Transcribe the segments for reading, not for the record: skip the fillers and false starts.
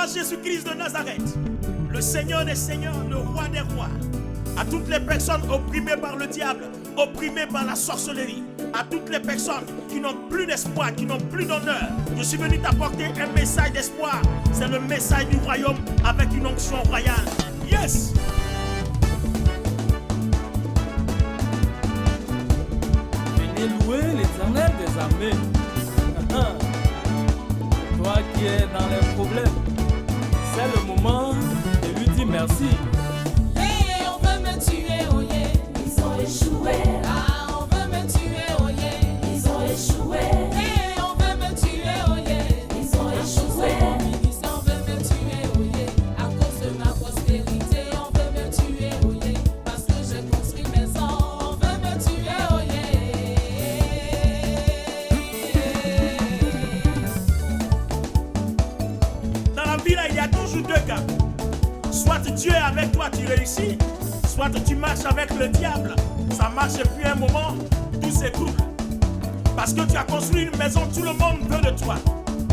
à Jésus-Christ de Nazareth, le Seigneur des Seigneurs, le Roi des Rois, à toutes les personnes opprimées par le diable, opprimées par la sorcellerie, à toutes les personnes qui n'ont plus d'espoir, qui n'ont plus d'honneur. Je suis venu t'apporter un message d'espoir. C'est le message du royaume avec une onction royale. Yes! Venez louer l'Éternel des armées. Toi qui es dans les problèmes, c'est le moment de lui dire merci. Hey, on veut me tuer, oh yeah. Ils ont échoué. Ah, on veut me tuer, oh yeah. Ils ont échoué. Hey, on veut me tuer, oh yeah. Ils ont échoué. On veut me tuer, oh yeah. À cause de ma prospérité, on veut me tuer, oh yeah. Parce que j'ai construit maison, on veut me tuer, oh yeah. Dans la vie, là, il y a toujours deux cas. Soit Dieu est avec toi, tu réussis. Soit tu marches avec le diable. Ça marche et puis un moment, tout s'écroule. Parce que tu as construit une maison, tout le monde veut de toi.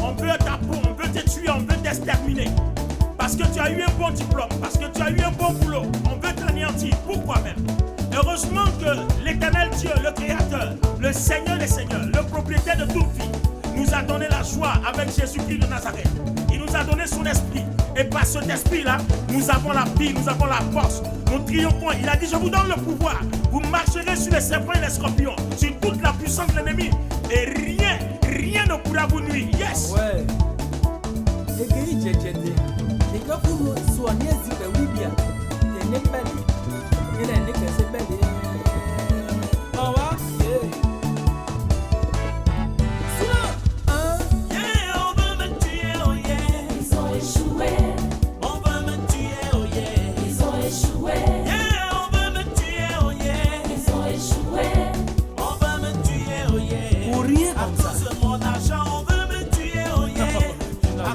On veut ta peau, on veut te tuer, on veut t'exterminer. Parce que tu as eu un bon diplôme, parce que tu as eu un bon boulot. On veut t'anéantir. Pourquoi même? Heureusement que l'Éternel Dieu, le Créateur, le Seigneur des Seigneurs, le propriétaire de toute vie, nous a donné la joie avec Jésus-Christ de Nazareth. Il nous a donné son esprit. Et par cet esprit-là, nous avons la vie, nous avons la force. Nous triomphons. Il a dit, je vous donne le pouvoir. Vous marcherez sur les serpents et les scorpions, sur toute la puissance de l'ennemi. Et rien ne pourra vous nuire. Yes! Ouais. Et que il j'ai dit. Et quand vous soignez si le oui bien, il n'est pas dit. Il n'est que c'est pas dit. Ah ouais?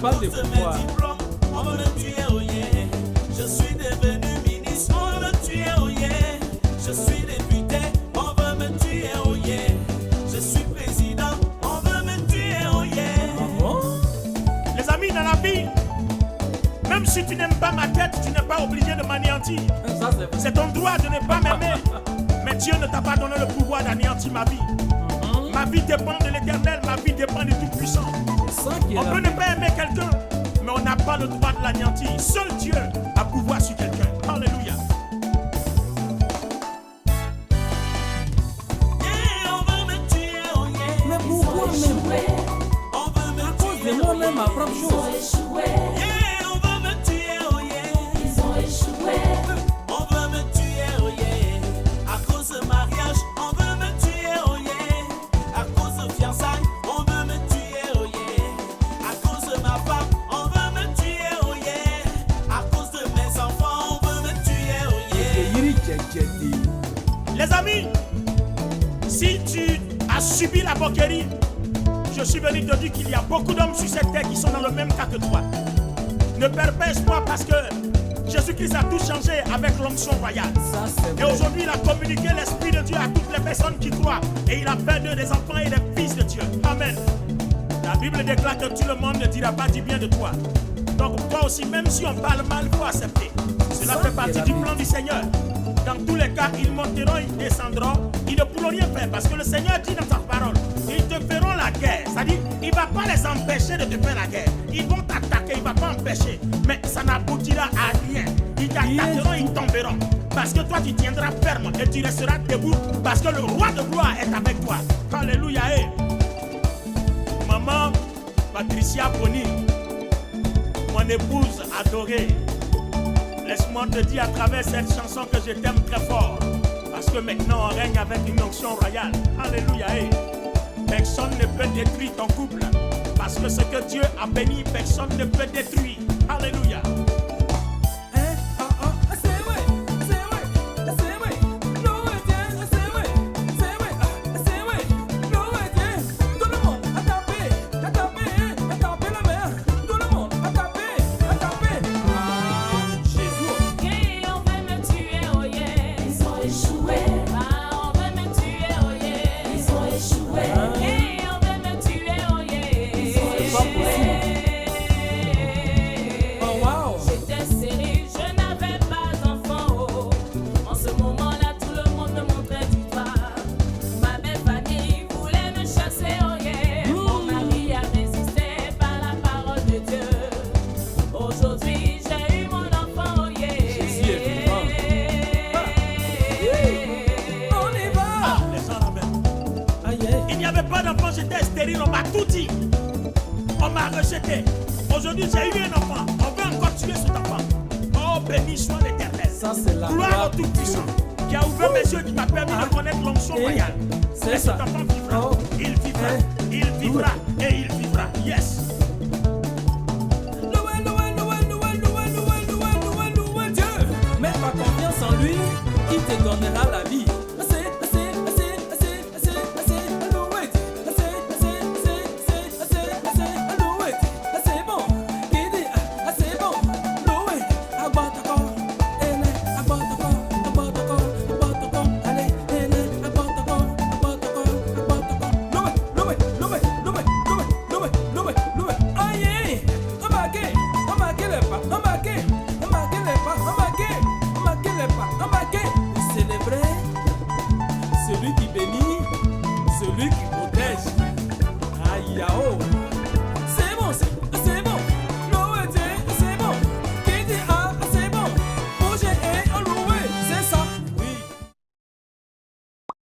Pas de pouvoir. On veut me tuer, oh yeah. Je suis devenu ministre, on veut me tuer, oh yeah. Je suis député, on veut me tuer, oh yeah. Je suis président, on veut me tuer, oh yeah. Les amis, dans la vie, même si tu n'aimes pas ma tête, tu n'es pas obligé de m'anéantir. C'est ton droit de ne pas m'aimer. Mais Dieu ne t'a pas donné le pouvoir d'anéantir ma vie. Ma vie dépend de l'Éternel, ma vie dépend du Tout-Puissant. On peut ne pas aimer quelqu'un, mais on n'a pas le droit de l'anéantir. Seul Dieu a pouvoir sur quelqu'un. Alléluia. Yeah, on veut me tuer, oh yeah. Mais pourquoi même? On veut me À cause tuer, de moi-même, ma propre chose. yeah, on veut me tuer, oh yeah. Ils ont échoué. On veut me tuer, oh yeah. À cause de mariage, on veut me tuer, oh yeah. À cause de fiançailles, on veut me tuer, oh yeah. À cause de ma femme, on veut me tuer, oh yeah. À cause de mes enfants, on veut me tuer, oh yeah. Les amis, si tu as subi la moquerie, je suis venu te dire qu'il y a beaucoup d'hommes sur cette terre qui sont dans le même cas que toi. Ne perds pas espoir parce que Jésus-Christ a tout changé avec l'onction royale. Et aujourd'hui, il a communiqué l'Esprit de Dieu à toutes les personnes qui croient. Et il a fait d'eux des enfants et des fils de Dieu. Amen. La Bible déclare que tout le monde ne dira pas du bien de toi. Donc toi aussi, même si on parle mal, il faut accepter. Cela fait partie du plan du Seigneur. Dans tous les cas, ils monteront, ils descendront. Ils ne pourront rien faire parce que le Seigneur dit dans sa parole, ils te feront la guerre. C'est-à-dire, il ne va pas les empêcher de te faire la guerre. Ils vont t'attaquer, il ne va pas empêcher. Mais ça n'aboutira à rien. Ils t'attaqueront, ils tomberont. Parce que toi, tu tiendras ferme et tu resteras debout. Parce que le roi de gloire est avec toi. Alléluia. Hey. Maman Patricia Boni, mon épouse adorée, laisse-moi te dire à travers cette chanson que je t'aime très fort. Parce que maintenant on règne avec une onction royale. Alléluia. Hey. Personne ne peut détruire ton couple. Parce que ce que Dieu a béni, personne ne peut détruire. Alléluia. Il n'y avait pas d'enfant, j'étais stérile, on m'a tout dit. On m'a rejeté. Aujourd'hui, j'ai eu un enfant. On veut encore tuer cet enfant. Oh, béni soit l'Éternel. Ça, c'est la Gloire gloire au Tout-Puissant, qui a ouvert mes yeux, qui m'a permis de connaître l'onction Et royale. c'est Et ça. cet enfant vivra. Oh. Il vivra. Il vivra. Et il vivra. Yes.